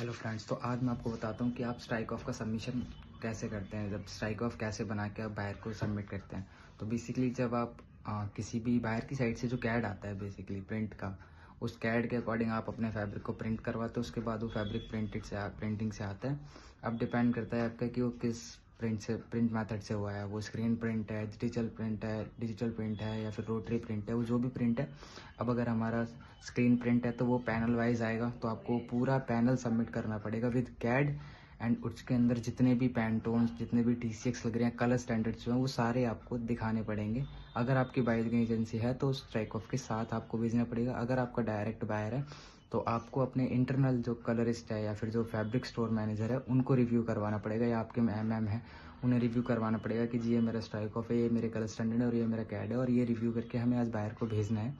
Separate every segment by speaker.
Speaker 1: Hello friends, तो आज मैं आपको बताता हूँ कि आप स्ट्राइक ऑफ का सबमिशन कैसे करते हैं। जब स्ट्राइक ऑफ कैसे बना के आप बायर को सबमिट करते हैं, तो बेसिकली जब आप किसी भी बायर की साइड से जो कैड आता है बेसिकली प्रिंट का, उस कैड के अकॉर्डिंग आप अपने फैब्रिक को प्रिंट करवाते हो। उसके बाद वो फैब्रिक प्रिंटिंग से आता है। अब डिपेंड करता है आपका कि वो किस प्रिंट मेथड से हुआ है। वो स्क्रीन प्रिंट है, डिजिटल प्रिंट है या फिर रोटरी प्रिंट है, वो जो भी प्रिंट है। अब अगर हमारा स्क्रीन प्रिंट है तो वो पैनल वाइज आएगा, तो आपको पूरा पैनल सबमिट करना पड़ेगा विद कैड। एंड उसके अंदर जितने भी पैंटोन्स, जितने भी TCX लग रहे हैं, कलर स्टैंडर्ड्स जो हैं, वो सारे आपको दिखाने पड़ेंगे। अगर आपकी बायरिंग एजेंसी है तो स्ट्राइक ऑफ के साथ आपको भेजना पड़ेगा। अगर आपका डायरेक्ट बायर है तो आपको अपने इंटरनल जो कलरिस्ट है या फिर जो फैब्रिक स्टोर मैनेजर है उनको रिव्यू करवाना पड़ेगा, या आपके MM है उन्हें रिव्यू करवाना पड़ेगा कि जी ये मेरा स्ट्राइक ऑफ है, ये मेरे कलर स्टैंडर्ड है और ये मेरा कैड है, और ये रिव्यू करके हमें आज बायर को भेजना है।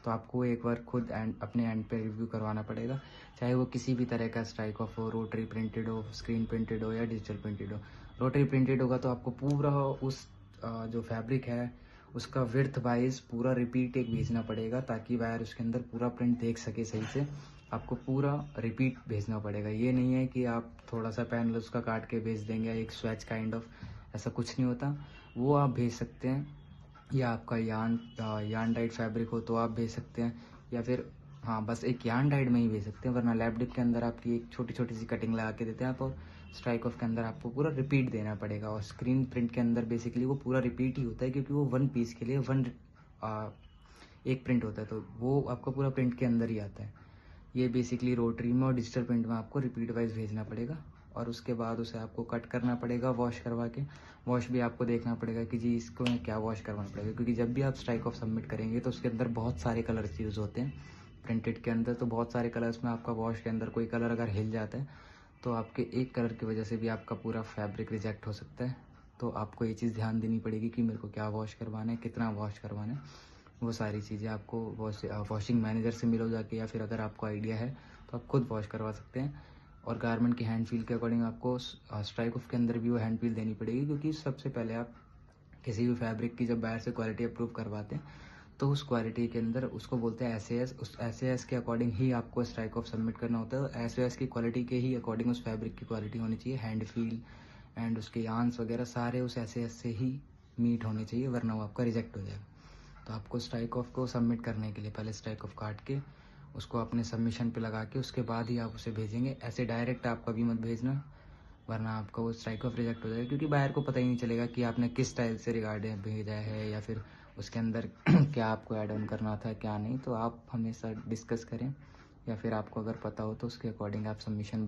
Speaker 1: तो आपको एक बार खुद अपने एंड पे रिव्यू करवाना पड़ेगा, चाहे वो किसी भी तरह का स्ट्राइक ऑफ हो, रोटरी प्रिंटेड हो, स्क्रीन प्रिंटेड हो या डिजिटल प्रिंटेड हो। रोटरी प्रिंटेड होगा तो आपको पूरा उस जो फैब्रिक है उसका विड्थ वाइज पूरा रिपीट एक भेजना पड़ेगा, ताकि बायर उसके अंदर पूरा प्रिंट देख सके सही से। आपको पूरा रिपीट भेजना पड़ेगा। ये नहीं है कि आप थोड़ा सा पैनल उसका काट के भेज देंगे, एक स्वेच काइंड ऑफ, ऐसा कुछ नहीं होता। वो आप भेज सकते हैं, या आपका यान डाइड फैब्रिक हो तो आप भेज सकते हैं, या फिर हाँ बस एक यान डाइड में ही भेज सकते हैं। वरना लैब डिप के अंदर आपकी एक छोटी छोटी सी कटिंग लगा के देते हैं आप, और स्ट्राइक ऑफ के अंदर आपको पूरा रिपीट देना पड़ेगा। और स्क्रीन प्रिंट के अंदर बेसिकली वो पूरा रिपीट ही होता है, क्योंकि वो वन पीस के लिए एक प्रिंट होता है, तो वो आपका पूरा प्रिंट के अंदर ही आता है। ये बेसिकली रोटरी में और डिजिटल प्रिंट में आपको रिपीट वाइज भेजना पड़ेगा, और उसके बाद उसे आपको कट करना पड़ेगा वॉश करवा के। वॉश भी आपको देखना पड़ेगा कि जी इसको क्या वॉश करवाना पड़ेगा, क्योंकि जब भी आप स्ट्राइक ऑफ सबमिट करेंगे तो उसके अंदर बहुत सारे कलर्स यूज़ होते हैं। प्रिंटेड के अंदर तो बहुत सारे कलर्स में आपका वॉश के अंदर कोई कलर अगर हिल जाता है तो आपके एक कलर की वजह से भी आपका पूरा फैब्रिक रिजेक्ट हो सकता है। तो आपको ये चीज़ ध्यान देनी पड़ेगी कि मेरे को क्या वॉश करवाना है, कितना वॉश करवाना है। वो सारी चीज़ें आपको वॉशिंग मैनेजर से मिलो जाके, या फिर अगर आपको आइडिया है तो आप खुद वॉश करवा सकते हैं। और गारमेंट की हैंड फील के अकॉर्डिंग आपको स्ट्राइक ऑफ के अंदर भी वो हैंड फील देनी पड़ेगी, क्योंकि सबसे पहले आप किसी भी फैब्रिक की जब बाहर से क्वालिटी अप्रूव करवाते हैं तो उस क्वालिटी के अंदर उसको बोलते हैं SAS। उस SAS के अकॉर्डिंग ही आपको स्ट्राइक ऑफ सबमिट करना होता है। SAS की क्वालिटी के ही अकॉर्डिंग उस फैब्रिक की क्वालिटी होनी चाहिए, हैंड फील एंड उसके यान्स वगैरह सारे उस SAS से ही मीट होने चाहिए, वरना वो आपका रिजेक्ट हो जाएगा। तो आपको स्ट्राइक ऑफ को सबमिट करने के लिए पहले स्ट्राइक ऑफ काट के उसको अपने सबमिशन पे लगा के उसके बाद ही आप उसे भेजेंगे। ऐसे डायरेक्ट आप कभी मत भेजना, वरना आपका वो स्ट्राइक ऑफ रिजेक्ट हो जाएगा, क्योंकि बायर को पता ही नहीं चलेगा कि आपने किस स्टाइल से रिगार्डिंग भेजा है, या फिर उसके अंदर क्या आपको ऐड ऑन करना था क्या नहीं। तो आप हमेशा डिस्कस करें, या फिर आपको अगर पता हो तो उसके अकॉर्डिंग आप सबमिशन